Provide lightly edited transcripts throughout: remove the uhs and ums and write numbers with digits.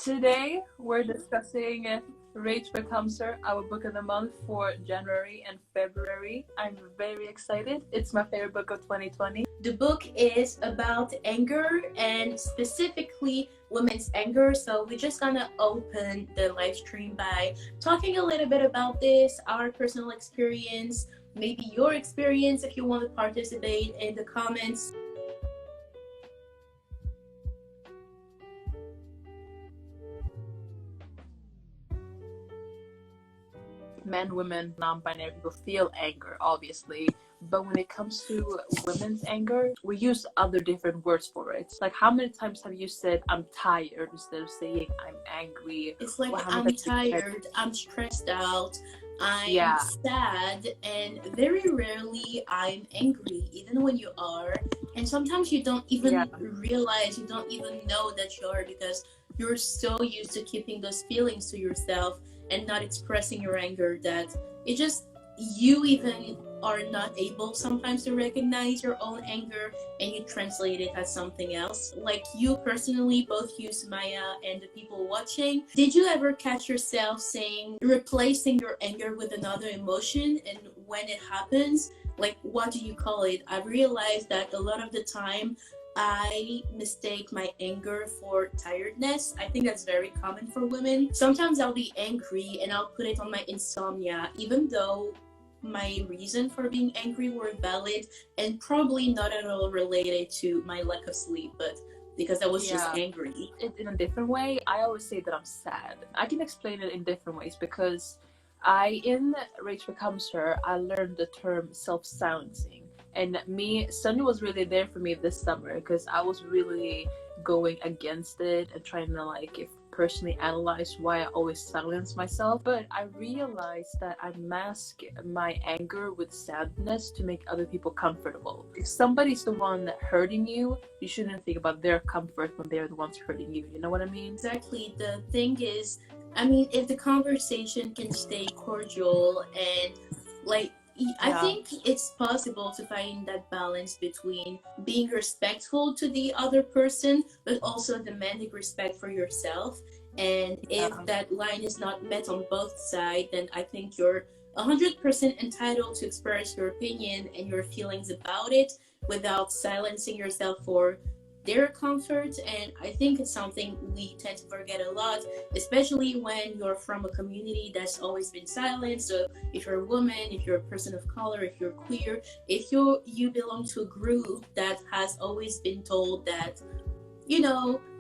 Today we're discussing Rage Becomes Her, our book of the month for January and February. I'm very excited. It's my favorite book of 2020. The book is about anger and specifically women's anger. So we're just gonna open the live stream by talking a little bit about this, our personal experience, maybe your experience if you want to participate in the comments. Men, women, non-binary people feel anger, obviously. But when it comes to women's anger, we use other different words for it. Like, how many times have you said, I'm tired, instead of saying, I'm angry? It's like, I'm tired, I'm stressed out, I'm sad, and very rarely I'm angry, even when you are. And sometimes you don't even realize, you don't even know that you are, because you're so used to keeping those feelings to yourself and not expressing your anger that it just, you even are not able sometimes to recognize your own anger, and you translate it as something else. Like you personally, both you, Sumaya, and the people watching, did you ever catch yourself replacing your anger with another emotion? And when it happens, like, what do you call it? I've realized that a lot of the time I mistake my anger for tiredness. I think that's very common for women. Sometimes I'll be angry and I'll put it on my insomnia, even though my reason for being angry were valid and probably not at all related to my lack of sleep, but because I was just angry. In a different way, I always say that I'm sad. I can explain it in different ways because in Rage Becomes Her, I learned the term self-silencing. And Sunny was really there for me this summer because I was really going against it and trying to personally analyze why I always silence myself. But I realized that I mask my anger with sadness to make other people comfortable. If somebody's the one hurting you, you shouldn't think about their comfort when they're the ones hurting you. You know what I mean? Exactly. The thing is, if the conversation can stay cordial and I think it's possible to find that balance between being respectful to the other person, but also demanding respect for yourself. And if that line is not met on both sides, then I think you're 100% entitled to express your opinion and your feelings about it without silencing yourself for their comfort. And I think it's something we tend to forget a lot, especially when you're from a community that's always been silent. So if you're a woman, if you're a person of color, if you're queer, if you belong to a group that has always been told that,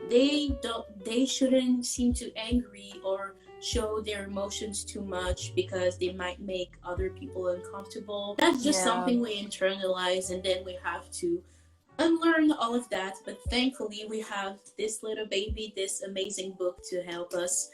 they shouldn't seem too angry or show their emotions too much because they might make other people uncomfortable. That's just something we internalize, and then we have to unlearn all of that. But thankfully we have this little baby, this amazing book to help us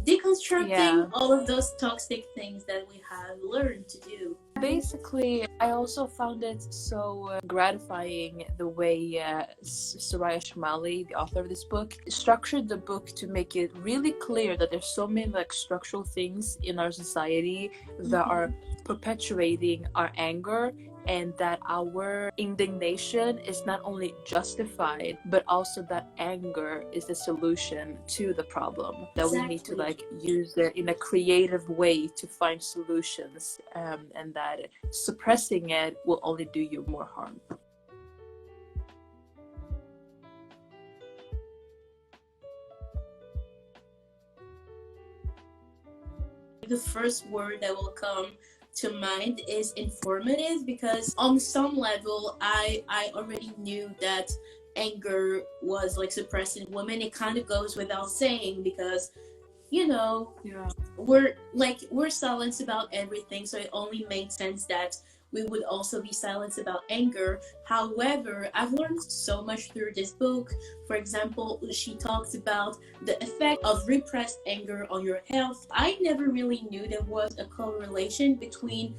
deconstructing all of those toxic things that we have learned to do. Basically, I also found it so gratifying the way Soraya Chemaly, the author of this book, structured the book to make it really clear that there's so many structural things in our society that are perpetuating our anger, and that our indignation is not only justified, but also that anger is the solution to the problem. That we need to use it in a creative way to find solutions, and that suppressing it will only do you more harm. The first word that will come to mind is informative, because on some level I already knew that anger was suppressing women. It kind of goes without saying, because we're silenced about everything, so it only made sense that we would also be silenced about anger. However, I've learned so much through this book. For example, she talks about the effect of repressed anger on your health. I never really knew there was a correlation between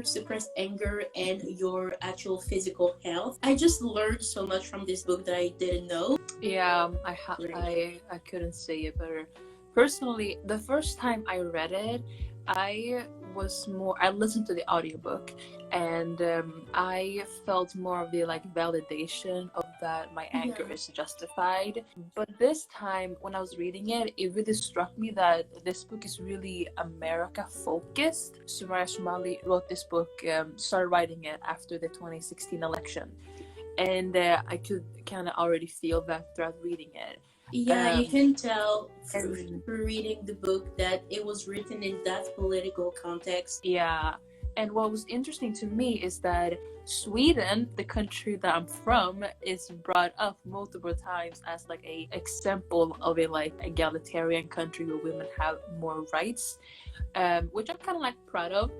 suppressed anger, and your actual physical health. I just learned so much from this book that I didn't know. I couldn't say it better. Personally, the first time I read it, I was more, I listened to the audiobook, and I felt more of the like validation of that my anger is justified. But this time when I was reading it, it really struck me that this book is really America focused. Soraya Chemaly wrote this book, started writing it after the 2016 election, and I could kind of already feel that throughout reading it. Yeah, you can tell through reading the book that it was written in that political context. Yeah, and what was interesting to me is that Sweden, the country that I'm from, is brought up multiple times as like a example of a like egalitarian country where women have more rights, which I'm kind of like proud of.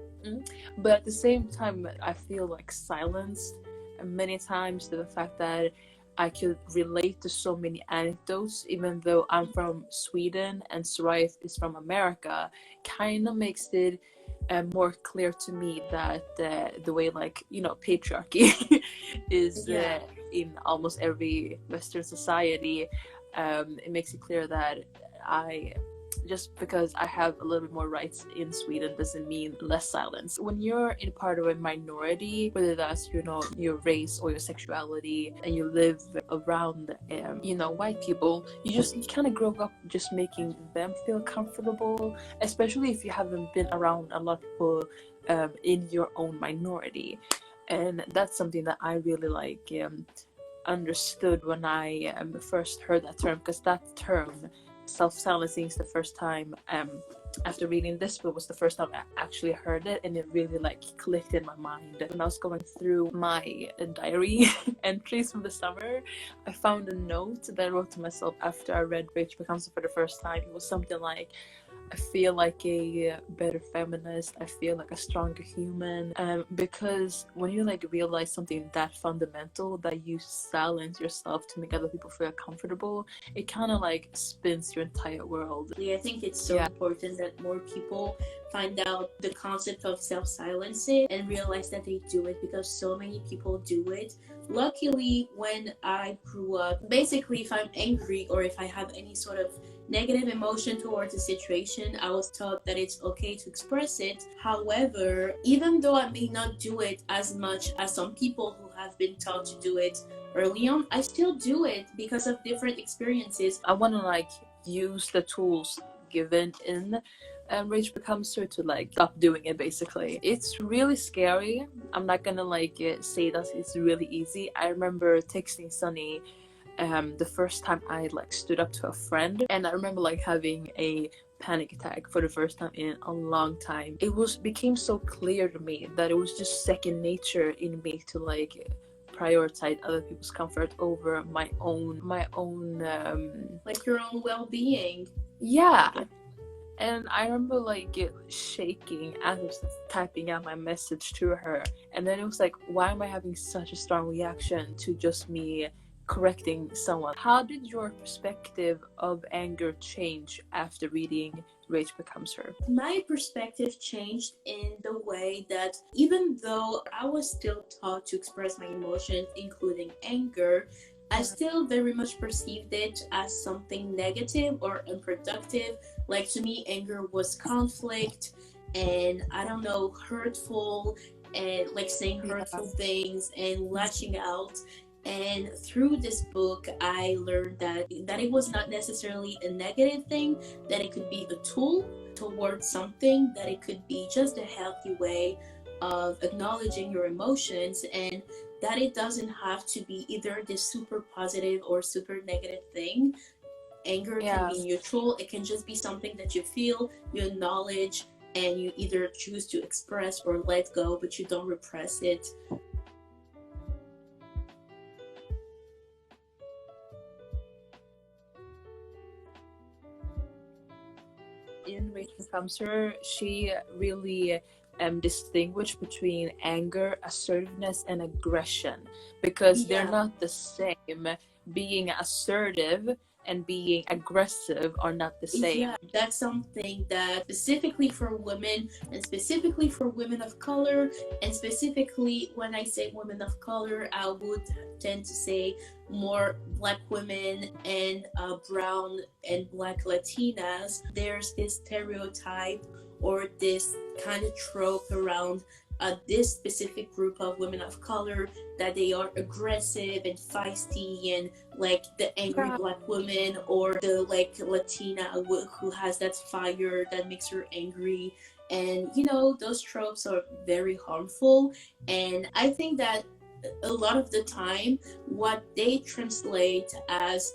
But at the same time, I feel like silenced many times to the fact that I could relate to so many anecdotes, even though I'm from Sweden and Soraya is from America. Kind of makes it more clear to me that the way, like, you know, patriarchy is in almost every Western society, it makes it clear that just because I have a little bit more rights in Sweden doesn't mean less silence. When you're in part of a minority, whether that's, you know, your race or your sexuality, and you live around, you know, white people, you kind of grow up just making them feel comfortable, especially if you haven't been around a lot of people in your own minority. And that's something that I really like understood when I first heard that term, because that term, self-silencing, is the first time after reading this book was the first time I actually heard it, and it really like clicked in my mind. When I was going through my diary entries from the summer, I found a note that I wrote to myself after I read Rachel Becomes for the first time. It was something like, I feel like a better feminist, I feel like a stronger human, because when you like realize something that fundamental, that you silence yourself to make other people feel comfortable, it kind of like spins your entire world. I think it's so important that more people find out the concept of self-silencing and realize that they do it, because so many people do it. Luckily, when I grew up, basically if I'm angry or if I have any sort of negative emotion towards a situation, I was taught that it's okay to express it. However, even though I may not do it as much as some people who have been taught to do it early on, I still do it because of different experiences. I want to like use the tools given in Rage Becomes Her to like stop doing it. Basically, it's really scary. I'm not gonna like say that it's really easy. I remember texting Sunny the first time I like stood up to a friend, and I remember like having a panic attack for the first time in a long time. It became so clear to me that it was just second nature in me to like prioritize other people's comfort over my own like your own well-being. And I remember like shaking as I was typing out my message to her, and then it was like, why am I having such a strong reaction to just me correcting someone? How did your perspective of anger change after reading Rage Becomes Her? My perspective changed in the way that even though I was still taught to express my emotions, including anger, I still very much perceived it as something negative or unproductive. Like, to me, anger was conflict and, I don't know, hurtful, and like saying hurtful things and lashing out. And through this book, I learned that it was not necessarily a negative thing, that it could be a tool towards something, that it could be just a healthy way of acknowledging your emotions, and that it doesn't have to be either this super positive or super negative thing. Anger can be neutral. It can just be something that you feel, you acknowledge, and you either choose to express or let go, but you don't repress it. In Rachel Becomes Her, she really distinguished between anger, assertiveness, and aggression, because they're not the same. Being assertive and being aggressive are not the same. Yeah, that's something that specifically for women, and specifically for women of color, and specifically when I say women of color, I would tend to say more Black women and brown and Black Latinas. There's this stereotype or this kind of trope around this specific group of women of color, that they are aggressive and feisty and like the angry black woman, or the like Latina who has that fire that makes her angry. And you know, those tropes are very harmful, and I think that a lot of the time what they translate as,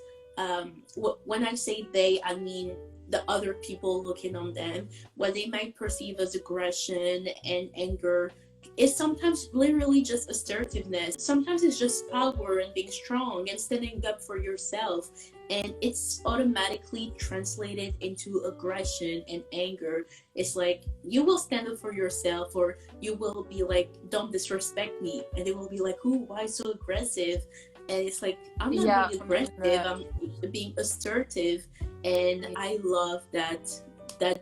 when I say they, I mean the other people looking on them, what they might perceive as aggression and anger is sometimes literally just assertiveness. Sometimes it's just power and being strong and standing up for yourself. And it's automatically translated into aggression and anger. It's like, you will stand up for yourself, or you will be like, don't disrespect me. And they will be like, ooh, why so aggressive? And it's like, I'm not being aggressive, I'm being assertive. And I love that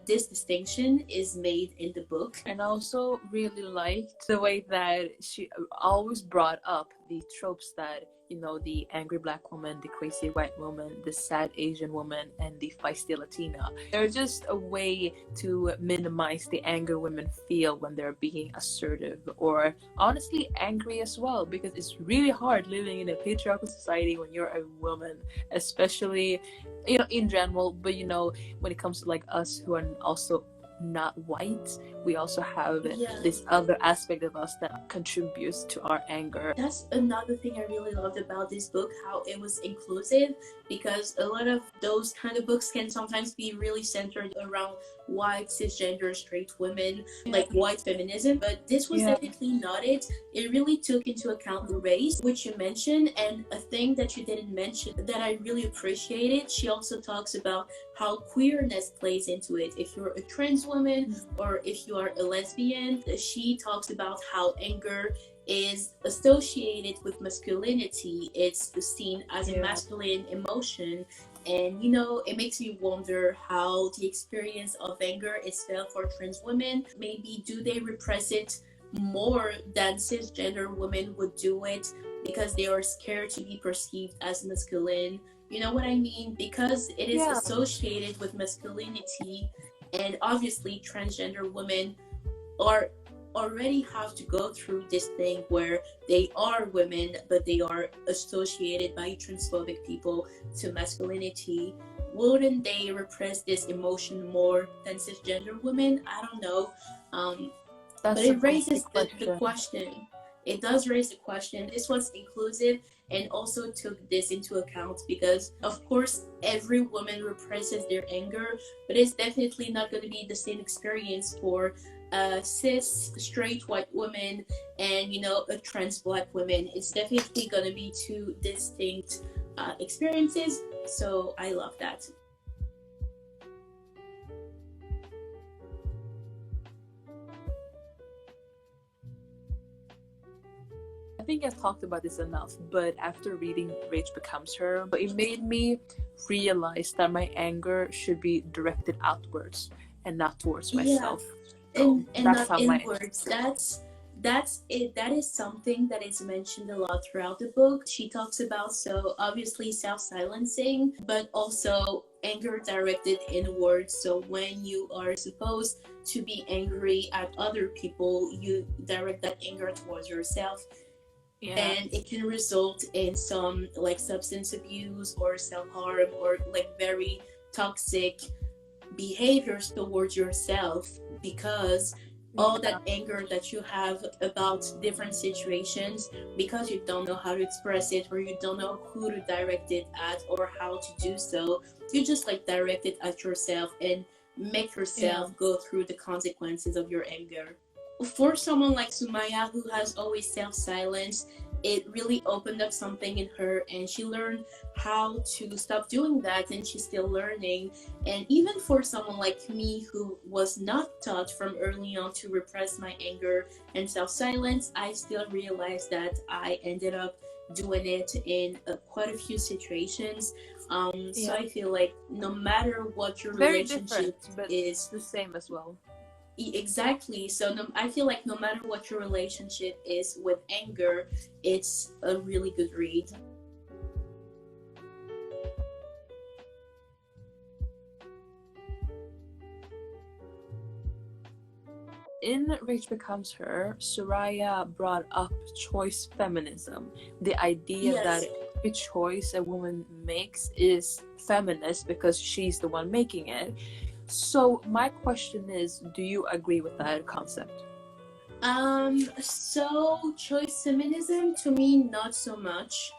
this distinction is made in the book. And I also really liked the way that she always brought up the tropes that, you know, the angry black woman, the crazy white woman, the sad Asian woman, and the feisty Latina. They're just a way to minimize the anger women feel when they're being assertive, or honestly angry as well, because it's really hard living in a patriarchal society when you're a woman, especially, you know, in general, but you know, when it comes to like us who are also not white, we also have this other aspect of us that contributes to our anger. That's another thing I really loved about this book, how it was inclusive, because a lot of those kind of books can sometimes be really centered around white cisgender straight women, like white feminism, but this was definitely not it. It really took into account race, which you mentioned, and a thing that you didn't mention that I really appreciated, she also talks about how queerness plays into it. If you're a trans woman or if you are a lesbian, she talks about how anger is associated with masculinity. It's seen as a masculine emotion. And you know, it makes me wonder how the experience of anger is felt for trans women. Maybe do they repress it more than cisgender women would do it because they are scared to be perceived as masculine? You know what I mean? Because it is associated with masculinity, and obviously transgender women are already have to go through this thing where they are women, but they are associated by transphobic people to masculinity. Wouldn't they repress this emotion more than cisgender women? I don't know. But it raises the question. It does raise the question. This was inclusive and also took this into account because, of course, every woman represses their anger, but it's definitely not going to be the same experience for a cis straight white woman and, you know, a trans black woman. It's definitely going to be two distinct experiences. So I love that. I think I've talked about this enough, but after reading Rage Becomes Her, it made me realize that my anger should be directed outwards and not towards myself. So and not inwards. That's it. That is something that is mentioned a lot throughout the book. She talks about, so obviously self-silencing, but also anger directed inwards. So when you are supposed to be angry at other people, you direct that anger towards yourself. And it can result in some like substance abuse or self-harm or like very toxic behaviors towards yourself, because all that anger that you have about different situations, because you don't know how to express it or you don't know who to direct it at or how to do so, you just like direct it at yourself and make yourself go through the consequences of your anger. For someone like Sumaya, who has always self-silenced, it really opened up something in her, and she learned how to stop doing that, and she's still learning. And even for someone like me, who was not taught from early on to repress my anger and self-silence, I still realized that I ended up doing it in quite a few situations. So I feel like no matter what your relationship is, the same as well. Exactly. So I feel like no matter what your relationship is with anger, it's a really good read. in Rage Becomes Her, Soraya brought up choice feminism, the idea that every choice a woman makes is feminist because she's the one making it. So my question is, do you agree with that concept? So choice feminism, to me, not so much,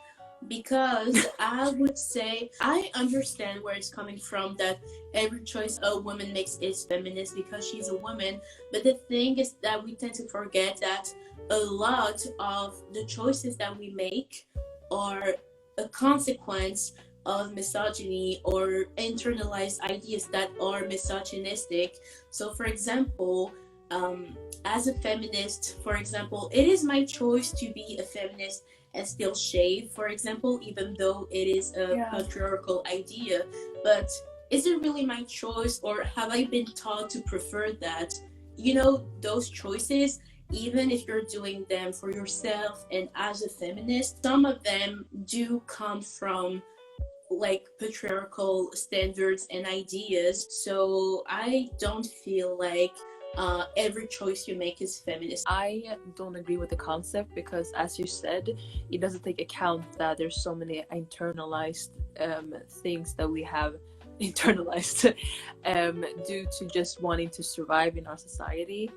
because I would say I understand where it's coming from, that every choice a woman makes is feminist because she's a woman. But the thing is that we tend to forget that a lot of the choices that we make are a consequence of misogyny or internalized ideas that are misogynistic. So, for example, as a feminist, for example, it is my choice to be a feminist and still shave, for example, even though it is a patriarchal idea. But is it really my choice, or have I been taught to prefer that? You know, those choices, even if you're doing them for yourself and as a feminist, some of them do come from like patriarchal standards and ideas. So I don't feel like every choice you make is feminist. I don't agree with the concept because, as you said, it doesn't take account that there's so many internalized things that we have internalized due to just wanting to survive in our society.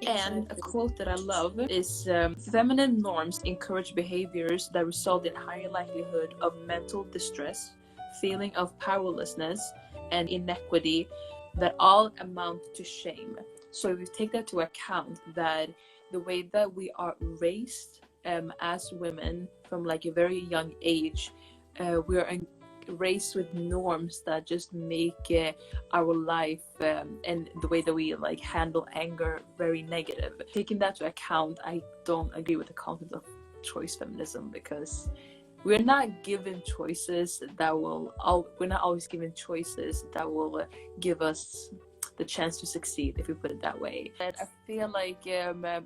Exactly. And a quote that I love is feminine norms encourage behaviors that result in higher likelihood of mental distress, feeling of powerlessness, and inequity that all amount to shame. So if you take that to account, that the way that we are raised as women from like a very young age, we are raised with norms that just make our life and the way that we like handle anger very negative. Taking that to account, I don't agree with the concept of choice feminism because we're not given choices that will we're not always given choices that will give us the chance to succeed, if we put it that way. And I feel like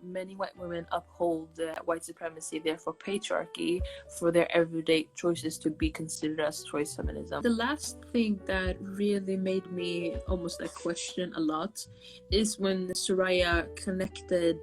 many white women uphold white supremacy, therefore patriarchy, for their everyday choices to be considered as choice feminism. The last thing that really made me almost like question a lot is when Soraya connected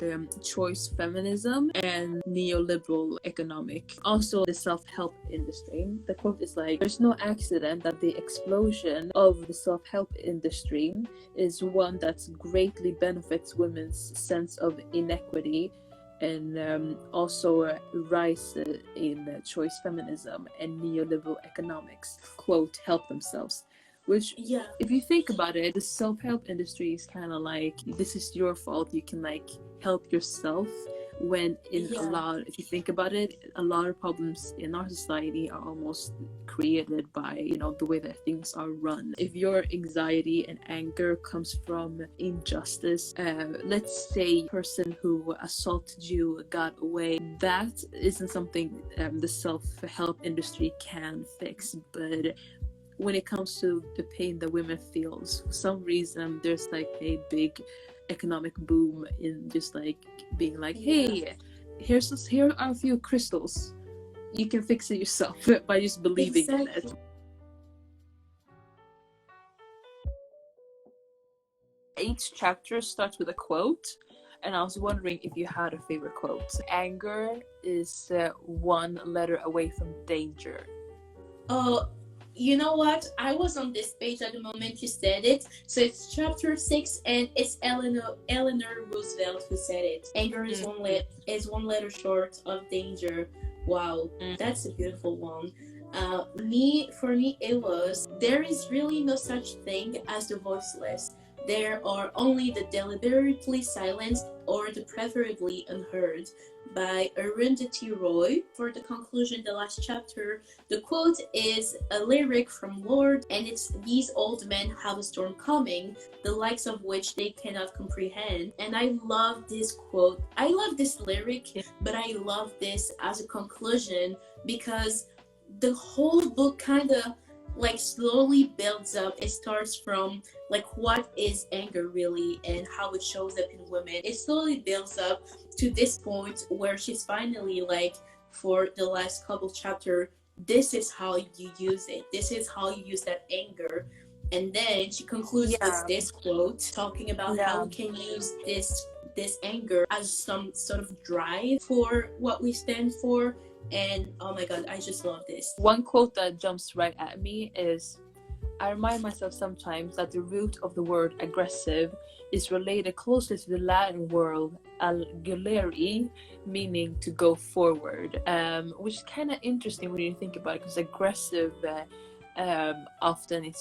choice feminism and neoliberal economic, also the self-help industry. The quote is like, there's no accident that the explosion of the self-help industry is one that greatly benefits women's sense of inequity and also a rise in choice feminism and neoliberal economics. Quote, help themselves. Which, if you think about it, the self-help industry is kind of like, this is your fault, you can like help yourself. When in a lot, if you think about it, a lot of problems in our society are almost created by, you know, the way that things are run. If your anxiety and anger comes from injustice, let's say a person who assaulted you got away, that isn't something the self-help industry can fix. But when it comes to the pain that women feels, for some reason there's like a big economic boom in just like being like, hey, here are a few crystals, you can fix it yourself by just believing in it. Each chapter starts with a quote, and I was wondering if you had a favorite quote. Anger is one letter away from danger. You know what? I was on this page at the moment you said it. So it's chapter 6, and it's Eleanor Roosevelt who said it. Anger is one letter short of danger. Wow, that's a beautiful one. For me, it was, there is really no such thing as the voiceless. There are only the deliberately silenced or the preferably unheard, by Arundhati Roy. For the conclusion, the last chapter, the quote is a lyric from Lord, and it's, these old men have a storm coming, the likes of which they cannot comprehend. And I love this quote. I love this lyric, but I love this as a conclusion because the whole book kind of like slowly builds up. It starts from like what is anger really and how it shows up in women. It slowly builds up to this point where she's finally like, for the last couple chapter, this is how you use it. This is how you use that anger. And then she concludes with this quote talking about how we can use this this anger as some sort of drive for what we stand for. And oh my god, I just love this. One quote that jumps right at me is, I remind myself sometimes that the root of the word aggressive is related closely to the Latin word alguere, meaning to go forward, which is kind of interesting when you think about it, because aggressive often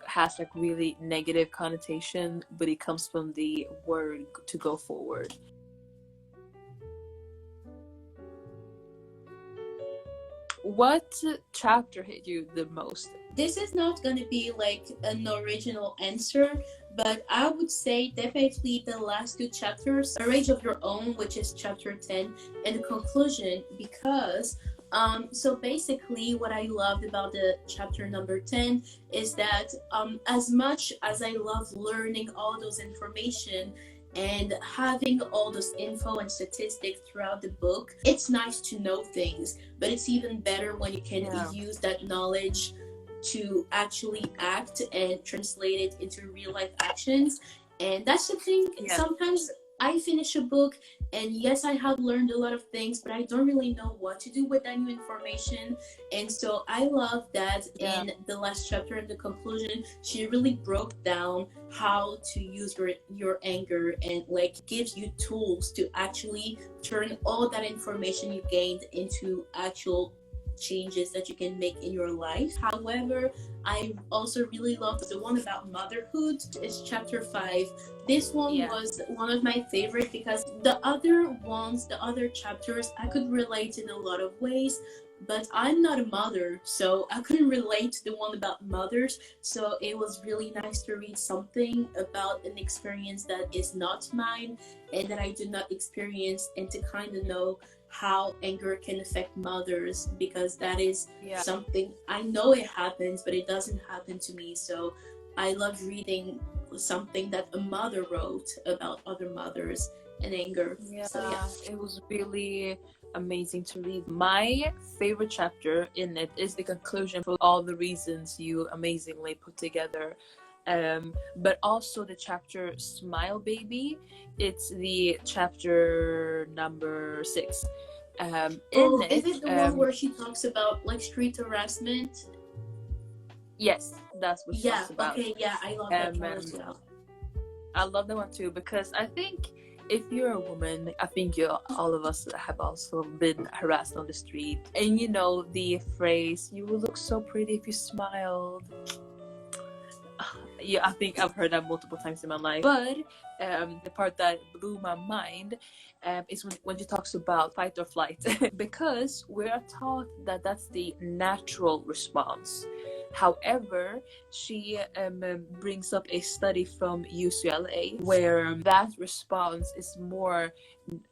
has like really negative connotation, but it comes from the word to go forward. What chapter hit you the most? This is not going to be like an original answer, but I would say definitely the last two chapters, A Rage of Your Own, which is chapter 10, and the conclusion, because so basically what I loved about the chapter number 10 is that as much as I love learning all those information and having all this info and statistics throughout the book, it's nice to know things, but it's even better when you can use that knowledge to actually act and translate it into real life actions. And that's the thing. Sometimes I finish a book and yes, I have learned a lot of things, but I don't really know what to do with that new information. And so I love that in the last chapter, in the conclusion, she really broke down how to use your anger and like gives you tools to actually turn all that information you gained into actual changes that you can make in your life. However, I also really loved the one about motherhood. It's chapter 5. This one was one of my favorite because the other chapters I could relate in a lot of ways, but I'm not a mother, so I couldn't relate to the one about mothers. So it was really nice to read something about an experience that is not mine and that I did not experience, and to kind of know how anger can affect mothers, because that is something I know it happens, but it doesn't happen to me. So I love reading something that a mother wrote about other mothers and anger. It was really amazing to read. My favorite chapter in it is the conclusion for all the reasons you amazingly put together. But also the chapter Smile Baby. It's the chapter number 6. Is it the one where she talks about like street harassment? Yes, that's what she talks about. Okay, I love that one as well. I love that one too, because I think if you're a woman, I think all of us have also been harassed on the street. And you know the phrase, you will look so pretty if you smiled. Yeah, I think I've heard that multiple times in my life. But the part that blew my mind is when she talks about fight or flight. Because we're taught that that's the natural response. However, she brings up a study from UCLA where that response is more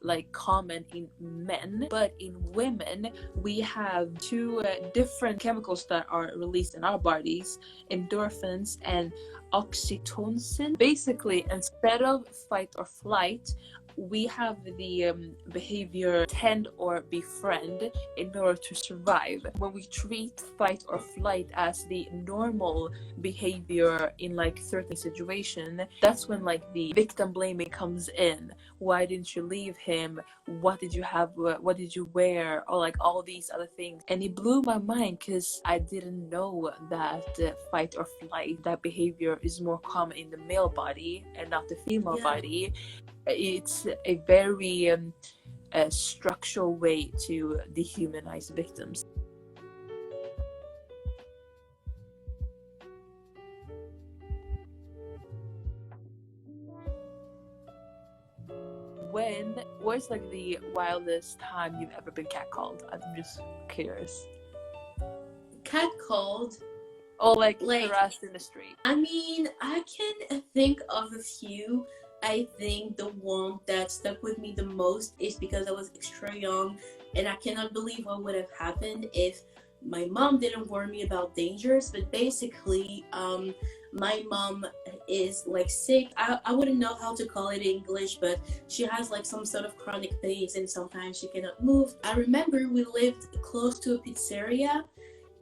like common in men, but in women we have 2 different chemicals that are released in our bodies, endorphins and oxytocin. Basically, instead of fight or flight, we have the behavior tend or befriend in order to survive. When we treat fight or flight as the normal behavior in like certain situation, that's when like the victim blaming comes in. Why didn't you leave him? What did you have? What did you wear? Or like all these other things. And it blew my mind because I didn't know that fight or flight, that behavior is more common in the male body and not the female body. It's a very structural way to dehumanize victims. What's like the wildest time you've ever been catcalled? I'm just curious. Catcalled? Or like harassed in the street? I mean, I can think of a few. I think the one that stuck with me the most is because I was extra young, and I cannot believe what would have happened if my mom didn't warn me about dangers. But basically, my mom is like sick. I wouldn't know how to call it in English, but she has like some sort of chronic pains and sometimes she cannot move. I remember we lived close to a pizzeria,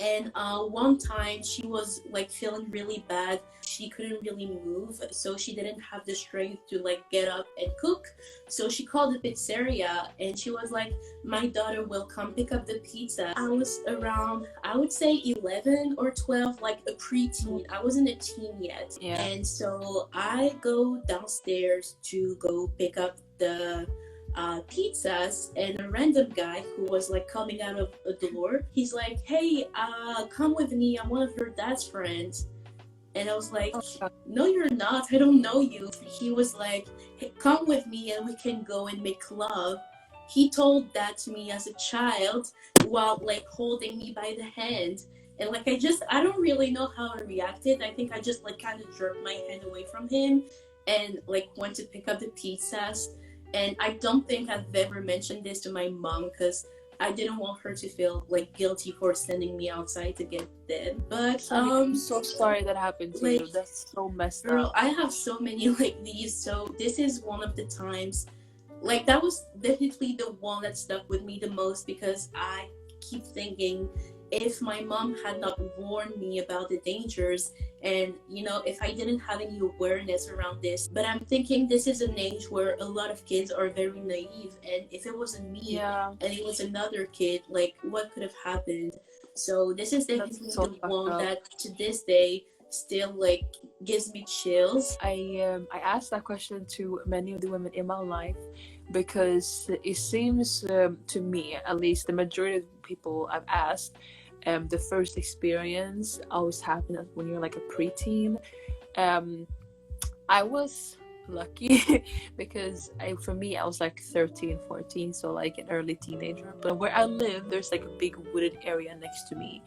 And one time she was like feeling really bad. She couldn't really move, so she didn't have the strength to like get up and cook. So she called the pizzeria and she was like, my daughter will come pick up the pizza. I was around, I would say 11 or 12, like a preteen. I wasn't a teen yet. Yeah. And so I go downstairs to go pick up the pizzas, and a random guy who was like coming out of a door, he's like, hey, come with me, I'm one of your dad's friends. And I was like, no you're not, I don't know you. He was like, hey, come with me and we can go and make love. He told that to me as a child while like holding me by the hand. And like I don't really know how I reacted. I think I just like kind of jerked my hand away from him and like went to pick up the pizzas. And I don't think I've ever mentioned this to my mom because I didn't want her to feel like guilty for sending me outside to get them. But I'm so sorry that happened to you. That's so messed girl, up. I have so many like these. So this is one of the times, like that was definitely the one that stuck with me the most because I keep thinking, if my mom had not warned me about the dangers and if I didn't have any awareness around this. But I'm thinking this is an age where a lot of kids are very naive, and if it wasn't me and it was another kid, like what could have happened? So this is definitely the one that to this day still like gives me chills. I asked that question to many of the women in my life because it seems to me, at least the majority of people I've asked, the first experience always happens when you're like a preteen. I was lucky because for me I was like 13, 14, so like an early teenager. But where I live, there's like a big wooded area next to me,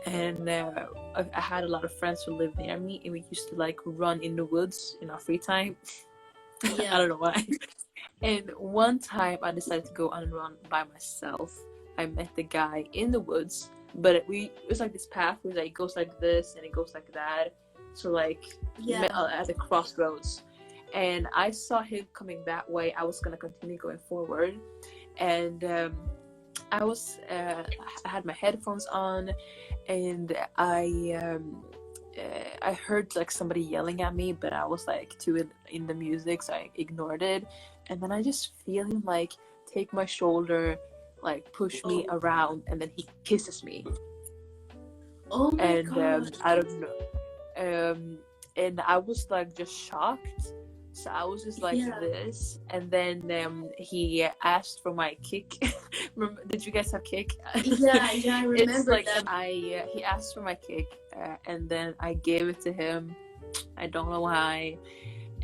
and I had a lot of friends who lived near me, and we used to like run in the woods in our free time. Yeah. I don't know why. And one time I decided to go on a run by myself. I met the guy in the woods, but it was like this path where like, it goes like this and it goes like that. So like at the crossroads. And I saw him coming that way. I was gonna continue going forward, and I had my headphones on, and I heard like somebody yelling at me, but I was like too in the music, so I ignored it. And then I just feel him like take my shoulder, like push me around, and then he kisses me. Oh my God. I don't know. And I was like just shocked. So I was just like this, and then he asked for my kick. Remember, did you guys have kick? Yeah, I remember. It's like that. he asked for my kick, and then I gave it to him. I don't know why.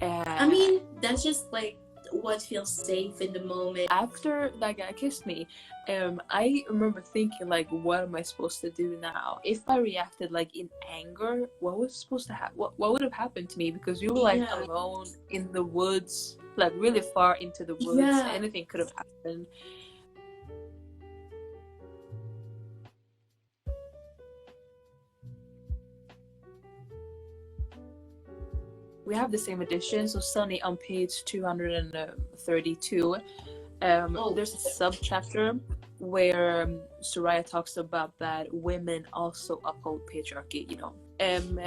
I mean, that's just like what feels safe in the moment. After that guy kissed me, I remember thinking like, what am I supposed to do now? If I reacted like in anger, what was supposed to happen? What would have happened to me? Because we were like alone in the woods, like really far into the woods. Anything could have happened. We have the same edition, so Sunny on page 232. There's a sub-chapter where Soraya talks about that women also uphold patriarchy, and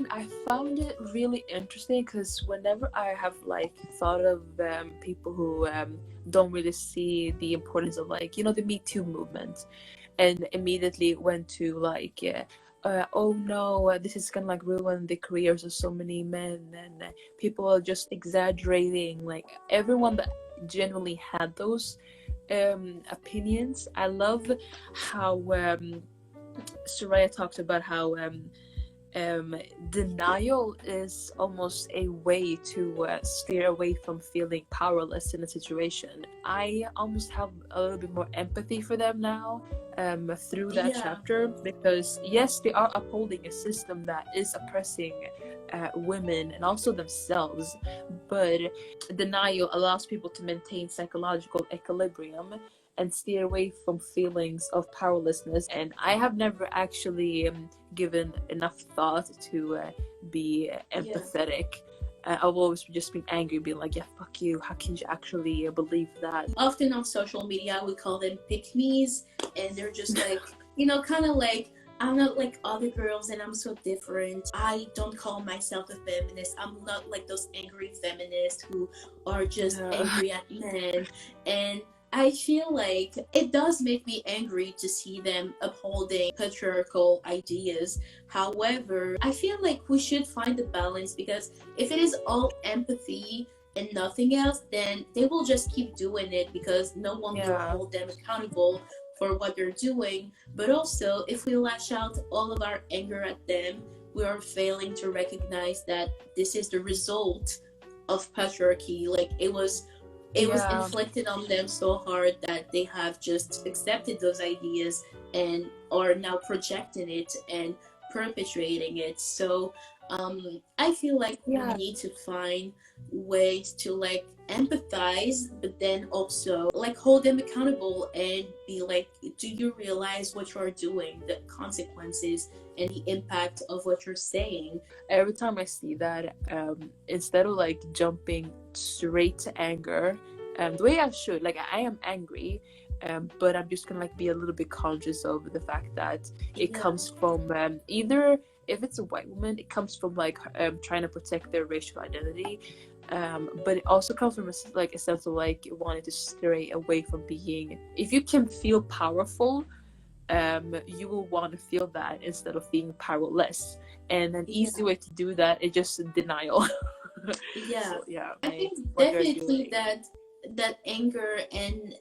I found it really interesting because whenever I have like thought of people who don't really see the importance of like the Me Too movement, and immediately went to like oh no, this is gonna like ruin the careers of so many men, and people are just exaggerating. Like everyone that genuinely had those opinions. I love how Soraya talked about how denial is almost a way to steer away from feeling powerless in a situation. I almost have a little bit more empathy for them now through that chapter, because yes, they are upholding a system that is oppressing women and also themselves, but denial allows people to maintain psychological equilibrium and steer away from feelings of powerlessness. And I have never actually given enough thought to be empathetic. I've always just been angry, being like, yeah, fuck you, how can you actually believe that? Often on social media, we call them pick-me's, and they're just like, kind of like, I'm not like other girls and I'm so different. I don't call myself a feminist. I'm not like those angry feminists who are just angry at men. And I feel like it does make me angry to see them upholding patriarchal ideas. However, I feel like we should find a balance, because if it is all empathy and nothing else, then they will just keep doing it because no one will hold them accountable for what they're doing. But also, if we lash out all of our anger at them, we are failing to recognize that this is the result of patriarchy. Like it was inflicted on them so hard that they have just accepted those ideas and are now projecting it and perpetuating it. So I feel like we need to find ways to like empathize, but then also like hold them accountable and be like, do you realize what you're doing, the consequences and the impact of what you're saying? Every time I see that, instead of like jumping straight to anger, the way I should, like I am angry, but I'm just gonna like be a little bit conscious of the fact that it comes from either, if it's a white woman, it comes from like trying to protect their racial identity, but it also comes from like a sense of like wanting to stray away from being. If you can feel powerful, you will want to feel that instead of being powerless. And an easy way to do that is just denial. So, I think definitely that anger and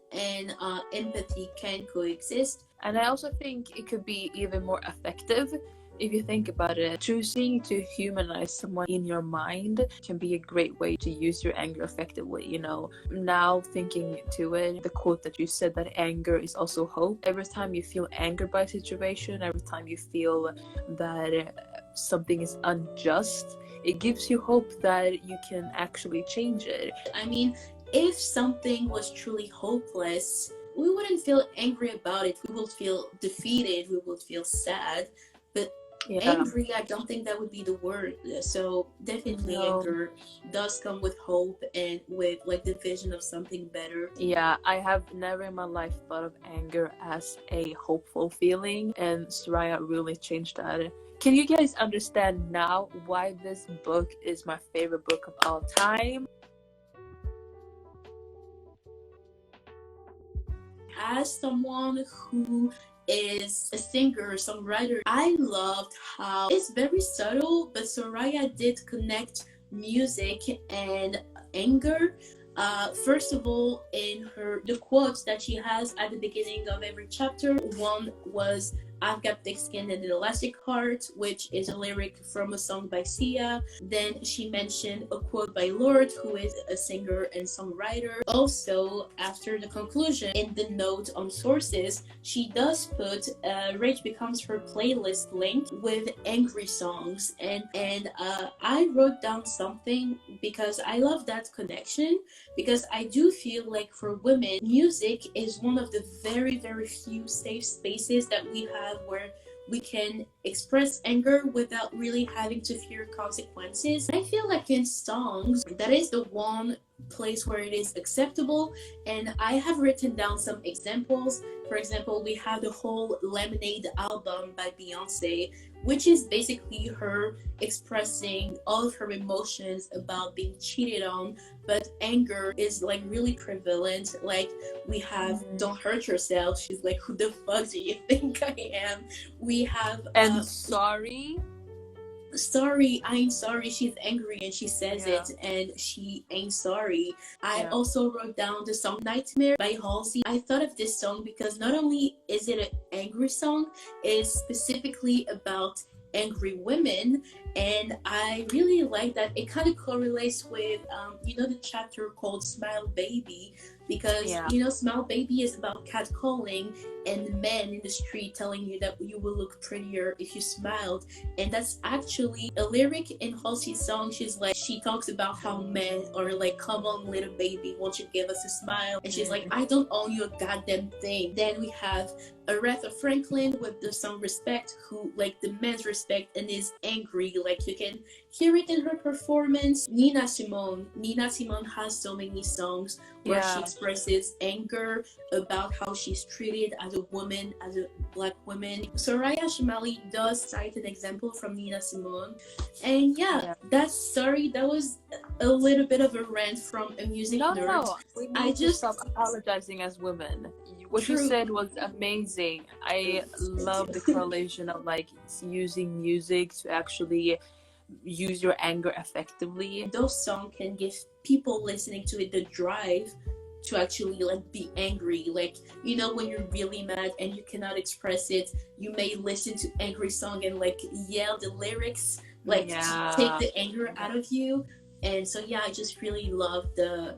empathy can coexist. And I also think it could be even more effective if you think about it. Choosing to humanize someone in your mind can be a great way to use your anger effectively, you know. Now thinking to it, the quote that you said, that anger is also hope. Every time you feel angered by a situation, every time you feel that something is unjust, it gives you hope that you can actually change it. I mean, if something was truly hopeless, we wouldn't feel angry about it. We would feel defeated. We would feel sad. But angry, I don't think that would be the word. So definitely anger does come with hope and with like the vision of something better. Yeah, I have never in my life thought of anger as a hopeful feeling, and Soraya really changed that. Can you guys understand now why this book is my favorite book of all time? As someone who is a singer, songwriter, I loved how it's very subtle, but Soraya did connect music and anger. First of all, in the quotes that she has at the beginning of every chapter, one was "I've got thick skin and an elastic heart," which is a lyric from a song by Sia. Then she mentioned a quote by Lorde, who is a singer and songwriter. Also, after the conclusion, in the note on sources, she does put Rage Becomes Her playlist link with angry songs. And I wrote down something because I love that connection, because I do feel like for women, music is one of the very, very few safe spaces that we have where we can express anger without really having to fear consequences. I feel like in songs, that is the one place where it is acceptable, and I have written down some examples. For example, we have the whole Lemonade album by Beyonce, which is basically her expressing all of her emotions about being cheated on, but anger is like really prevalent. Like we have Don't Hurt Yourself, she's like, who the fuck do you think I am? We have Sorry, I ain't sorry. She's angry and she says it, and she ain't sorry. I also wrote down the song Nightmare by Halsey. I thought of this song because not only is it an angry song, it is specifically about angry women, and I really like that it kind of correlates with the chapter called Smile Baby, because Smile Baby is about catcalling and men in the street telling you that you will look prettier if you smiled. And that's actually a lyric in Halsey's song. She talks about how men are like, come on little baby, won't you give us a smile? And she's like, I don't owe you a goddamn thing. Then we have Aretha Franklin with the song Respect, who like demands respect and is angry. Like you can hear it in her performance. Nina Simone. Nina Simone has so many songs where she expresses anger about how she's treated as a woman, as a black woman. Soraya Chemaly does cite an example from Nina Simone. And that was a little bit of a rant from a music nerd. No, we need to stop apologizing as women. What you said was amazing. I love the correlation of like using music to actually use your anger effectively. Those songs can give people listening to it the drive to actually like be angry. Like, you know, when you're really mad and you cannot express it, you may listen to angry song and like yell the lyrics, like to take the anger out of you. And so I just really love the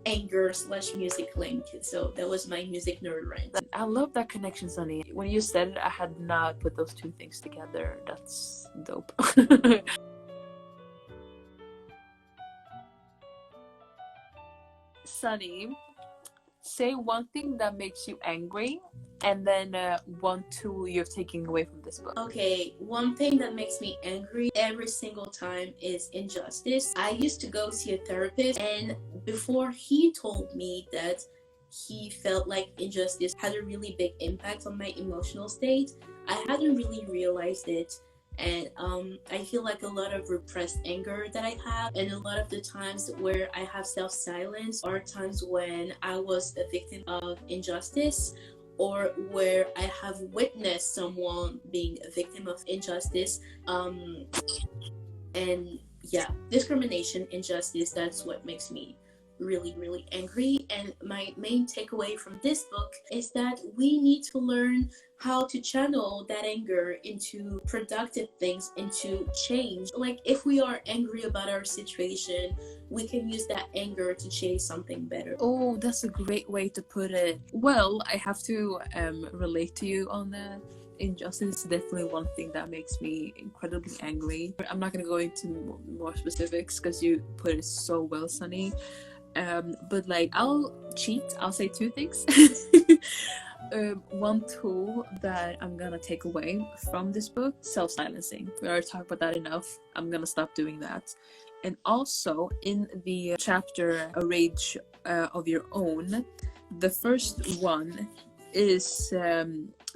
anger / music link. So that was my music nerd rant. I love that connection, Sunny. When you said it, I had not put those two things together. That's dope. Sunny, say one thing that makes you angry, and then one tool you're taking away from this book. Okay, one thing that makes me angry every single time is injustice. I used to go see a therapist, and before he told me that he felt like injustice had a really big impact on my emotional state, I hadn't really realized it. And I feel like a lot of repressed anger that I have, and a lot of the times where I have self-silence are times when I was a victim of injustice, or where I have witnessed someone being a victim of injustice. And discrimination, injustice, that's what makes me really, really angry. And my main takeaway from this book is that we need to learn how to channel that anger into productive things, into change. Like if we are angry about our situation, we can use that anger to chase something better. Oh, that's a great way to put it. Well, I have to relate to you on that. Injustice is definitely one thing that makes me incredibly angry. I'm not going to go into more specifics because you put it so well, Sunny. But like, I'll cheat. I'll say two things. One tool that I'm gonna take away from this book: self-silencing. We already talked about that enough. I'm gonna stop doing that. And also in the chapter "A Rage of Your Own," the first one is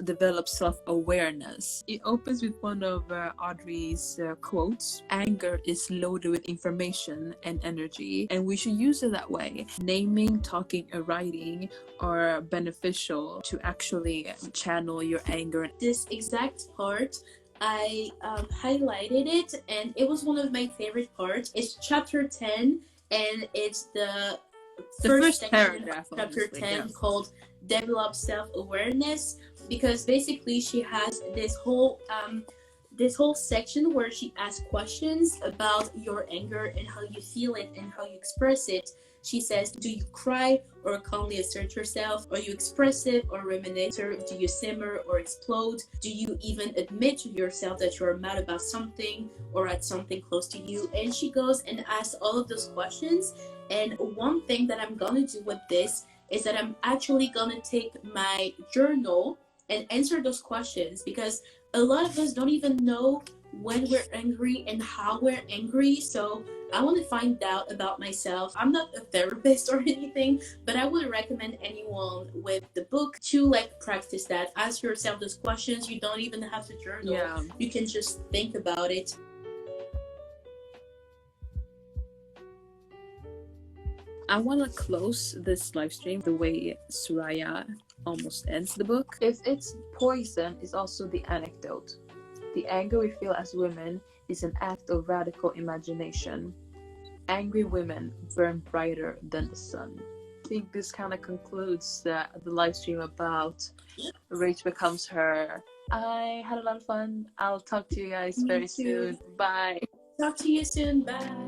develop self-awareness. It opens with one of Audrey's quotes: "Anger is loaded with information and energy, and we should use it that way. Naming, talking, and writing are beneficial to actually channel your anger." This exact part, I highlighted it, and it was one of my favorite parts. It's chapter 10, and it's the first paragraph of chapter 10 called "Develop Self-Awareness," because basically she has this whole section where she asks questions about your anger and how you feel it and how you express it. She says, do you cry or calmly assert yourself? Are you expressive or ruminator? Do you simmer or explode? Do you even admit to yourself that you're mad about something or at something close to you? And she goes and asks all of those questions. And one thing that I'm gonna do with this is that I'm actually gonna take my journal and answer those questions, because a lot of us don't even know when we're angry and how we're angry. So I want to find out about myself. I'm not a therapist or anything, but I would recommend anyone with the book to like practice that. Ask yourself those questions. You don't even have to journal. You can just think about it. I want to close this live stream the way Soraya almost ends the book. If it's poison, is also the anecdote. The anger we feel as women is an act of radical imagination. Angry women burn brighter than the sun. I think this kind of concludes the live stream about Rage Becomes Her. I had a lot of fun. I'll talk to you guys very soon. Bye. Talk to you soon. Bye.